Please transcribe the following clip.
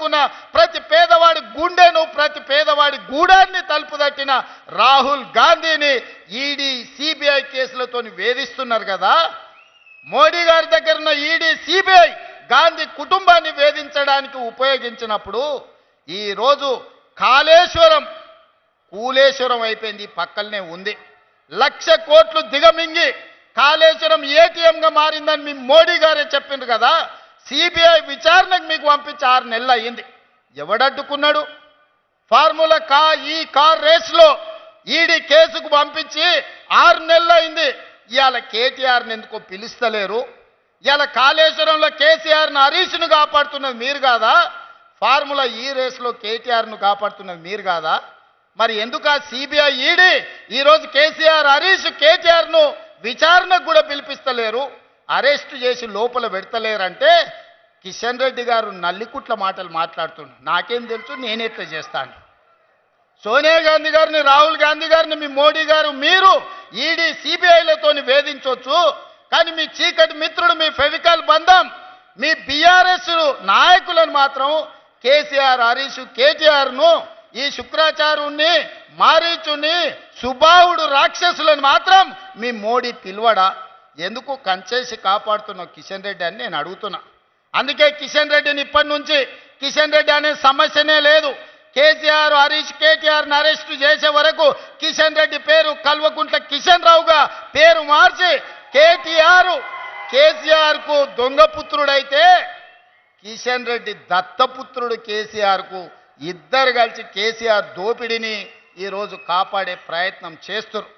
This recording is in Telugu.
అడుగడుగున ప్రతి పేదవాడి గుండెను ప్రతి పేదవాడి గూడాన్ని తలుపు తట్టిన రాహుల్ గాంధీని ఈడీ సిబిఐ కేసులతో వేధిస్తున్నారు కదా. మోడీ గారి దగ్గర ఉన్న ఈడీ సిబిఐ గాంధీ కుటుంబాన్ని వేధించడానికి ఉపయోగించినప్పుడు ఈరోజు కూలేశ్వరం అయిపోయింది, పక్కనే ఉంది. 1,00,000 కోట్లు దిగమింగి కాళేశ్వరం ఏటీఎంగా మారిందని మీ మోడీ గారే చెప్పిండ్రు కదా. సిబిఐ విచారణకు మీకు పంపించి 6 నెలలు అయ్యింది. ఎవడడ్డుకున్నాడు? ఈ కార్ రేస్లో ఈడీ కేసుకు పంపించి 6 నెలలు అయింది. ఇవాళ కేటీఆర్ని ఎందుకో పిలుస్తలేరు? ఇవాళ కాళేశ్వరంలో కేసీఆర్ను హరీష్ను కాపాడుతున్నది మీరు కాదా? ఫార్ములా ఈ రేస్లో కేటీఆర్ను కాపాడుతున్నది మీరు కాదా? మరి ఎందుకు సిబిఐ ఈడీ ఈరోజు కేసీఆర్ హరీష్ కేటీఆర్ను విచారణకు కూడా పిలిపిస్తలేరు, అరెస్ట్ చేసి లోపల పెడతలేరంటే కిషన్ రెడ్డి గారు నల్లికుట్ల మాటలు మాట్లాడుతున్నారు. నాకేం తెలుసు, నేనెట్లా చేస్తాను? సోనియా గాంధీ గారిని, రాహుల్ గాంధీ గారిని మీ మోడీ గారు మీరు ఈడీ సిబిఐలతో వేధించవచ్చు, కానీ మీ చీకటి మిత్రుడు మీ ఫెవికాల్ బంధం మీ బీఆర్ఎస్ నాయకులను మాత్రం కేసీఆర్ హరీష్ కేటీఆర్ను ఈ శుక్రాచార్యుణ్ణి మారీచుని సుబాహుడు రాక్షసులను మాత్రం మీ మోడీ పిలువడా? ఎందుకు కంచేసి కాపాడుతున్న కిషన్ రెడ్డి అని నేను అడుగుతున్నా. అందుకే కిషన్ రెడ్డిని ఇప్పటి నుంచి కిషన్ రెడ్డి అనే సమస్యనే లేదు. కేసీఆర్ హరీష్ కేటీఆర్ని అరెస్టు చేసే వరకు కిషన్ రెడ్డి పేరు కల్వకుంట్ల కిషన్ రావుగా పేరు మార్చి కేసీఆర్కు దొంగపుత్రుడైతే కిషన్ రెడ్డి దత్తపుత్రుడు కేసీఆర్కు ఇద్దరు కలిసి కేసీఆర్ దోపిడిని ఈరోజు కాపాడే ప్రయత్నం చేస్తున్నారు.